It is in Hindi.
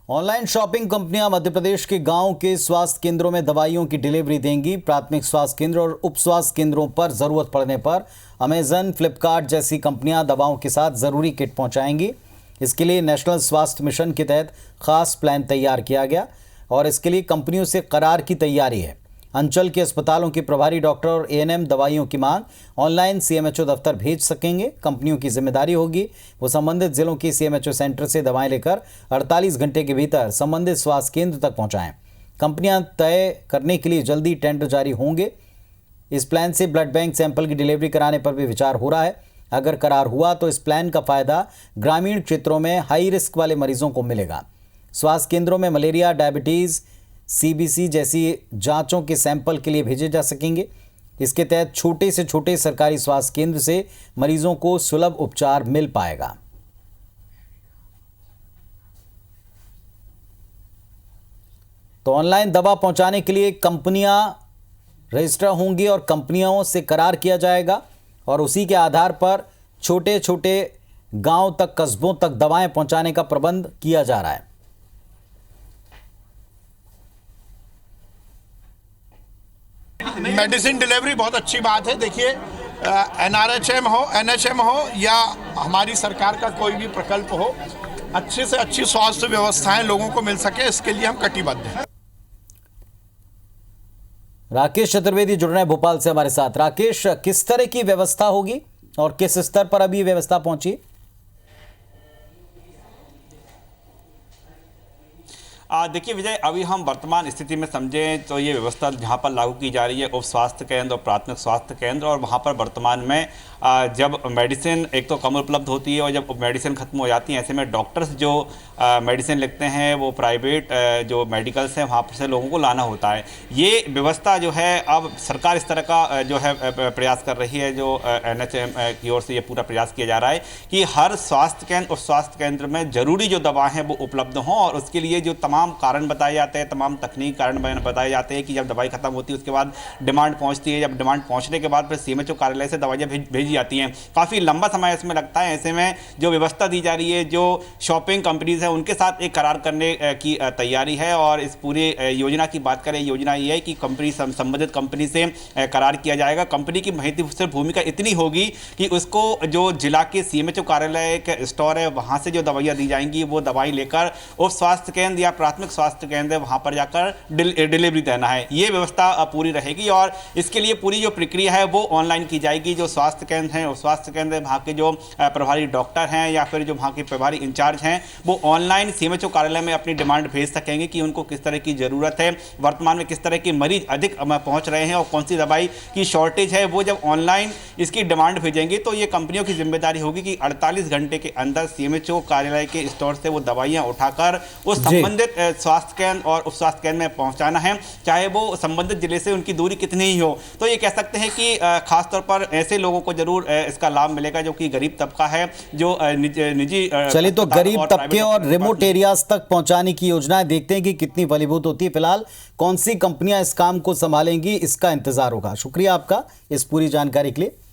ऑनलाइन शॉपिंग कंपनियां मध्य प्रदेश के गांव के स्वास्थ्य केंद्रों में दवाइयों की डिलीवरी देंगी। प्राथमिक स्वास्थ्य केंद्र और उप स्वास्थ्य केंद्रों पर जरूरत पड़ने पर अमेजन, फ्लिपकार्ट जैसी कंपनियां दवाओं के साथ जरूरी किट पहुंचाएंगी। इसके लिए नेशनल स्वास्थ्य मिशन के तहत खास प्लान तैयार किया गया और इसके लिए कंपनियों से करार की तैयारी है। अंचल के अस्पतालों के प्रभारी डॉक्टर और एएनएम दवाइयों की मांग ऑनलाइन सीएमएचओ दफ्तर भेज सकेंगे। कंपनियों की जिम्मेदारी होगी वो संबंधित जिलों के सीएमएचओ सेंटर से दवाएं लेकर 48 घंटे के भीतर संबंधित स्वास्थ्य केंद्र तक पहुंचाएं। कंपनियां तय करने के लिए जल्दी टेंडर जारी होंगे। इस प्लान से ब्लड बैंक सैंपल की डिलीवरी कराने पर भी विचार हो रहा है। अगर करार हुआ तो इस प्लान का फायदा ग्रामीण क्षेत्रों में हाई रिस्क वाले मरीजों को मिलेगा। स्वास्थ्य केंद्रों में मलेरिया, डायबिटीज, सीबीसी जैसी जांचों के सैंपल के लिए भेजे जा सकेंगे। इसके तहत छोटे से छोटे सरकारी स्वास्थ्य केंद्र से मरीजों को सुलभ उपचार मिल पाएगा। तो ऑनलाइन दवा पहुंचाने के लिए कंपनियां रजिस्टर होंगी और कंपनियों से करार किया जाएगा और उसी के आधार पर छोटे छोटे गांव तक, कस्बों तक दवाएं पहुंचाने का प्रबंध किया जा रहा है। मेडिसिन डिलीवरी बहुत अच्छी बात है। देखिए, एनआरएचएम हो, एनएचएम हो या हमारी सरकार का कोई भी प्रकल्प हो, अच्छे से अच्छी स्वास्थ्य व्यवस्थाएं लोगों को मिल सके, इसके लिए हम कटिबद्ध हैं। राकेश चतुर्वेदी जुड़ रहे हैं भोपाल से हमारे साथ। राकेश, किस तरह की व्यवस्था होगी और किस स्तर पर अभी व्यवस्था पहुंची? देखिए विजय, अभी हम वर्तमान स्थिति में समझें तो ये व्यवस्था जहाँ पर लागू की जा रही है उप स्वास्थ्य केंद्र और प्राथमिक स्वास्थ्य केंद्र, और वहाँ पर वर्तमान में जब मेडिसिन एक तो कम उपलब्ध होती है और जब मेडिसिन खत्म हो जाती है, ऐसे में डॉक्टर्स जो मेडिसिन लिखते हैं वो प्राइवेट जो मेडिकल्स हैं वहाँ पर से लोगों को लाना होता है। ये व्यवस्था जो है अब सरकार इस तरह का जो है प्रयास कर रही है, जो एनएचएम की ओर से ये पूरा प्रयास किया जा रहा है कि हर स्वास्थ्य केंद्र और स्वास्थ्य केंद्र में ज़रूरी जो दवा हैं वो उपलब्ध हों, और उसके लिए जो तमाम कारण बताए जाते हैं, तमाम तकनीकी कारण बताए जाते हैं कि जब दवाई खत्म होती है उसके बाद डिमांड पहुंचती है, जब डिमांड पहुंचने के बाद फिर सीएमएचओ कार्यालय से दवाइयाँ भेजी जाती हैं। काफ़ी लंबा समय इसमें लगता है। ऐसे में जो व्यवस्था दी जा रही है, जो शॉपिंग कंपनीज है उनके साथ एक करार करने की तैयारी है। और इस पूरे योजना की बात करें, योजना ये है कि कंपनी संबंधित कंपनी से करार किया जाएगा। कंपनी की महत्वपूर्ण भूमिका इतनी होगी कि उसको जो जिला के सीएमएचओ कार्यालय के स्टोर है वहाँ से जो दवाइयाँ दी जाएंगी वो दवाई लेकर उप स्वास्थ्य केंद्र या प्राथमिक स्वास्थ्य केंद्र है वहाँ पर जाकर डिलीवरी देना है। ये व्यवस्था पूरी रहेगी और इसके लिए पूरी जो प्रक्रिया है वो ऑनलाइन की जाएगी। जो स्वास्थ्य केंद्र हैं, उस स्वास्थ्य केंद्र वहाँ के जो प्रभारी डॉक्टर हैं या फिर जो वहाँ के प्रभारी इंचार्ज हैं वो ऑनलाइन सीएमएचओ कार्यालय में अपनी डिमांड भेज सकेंगे कि उनको किस तरह की ज़रूरत है, वर्तमान में किस तरह के मरीज अधिक पहुँच रहे हैं और कौन सी दवाई की शॉर्टेज है। वो जब ऑनलाइन इसकी डिमांड भेजेंगे तो ये कंपनियों की जिम्मेदारी होगी कि 48 घंटे के अंदर सीएमएचओ कार्यालय के स्टोर से वो दवाइयाँ उठाकर उस संबंधित स्वास्थ्य केंद्र और उप स्वास्थ्य केंद्र में पहुंचाना है, चाहे वो संबंधित जिले से उनकी दूरी कितनी ही हो। तो ये कह सकते हैं कि खासतौर पर ऐसे लोगों को जरूर इसका लाभ मिलेगा जो कि गरीब तबका है, जो निजी चलिए तो गरीब तबके और रिमोट एरियाज तक पहुंचाने की योजनाएं देखते हैं कि कितनी फलीभूत होती है। फिलहाल कौन सी कंपनियां इस काम को संभालेंगी, इसका इंतजार होगा। शुक्रिया आपका इस पूरी जानकारी के लिए।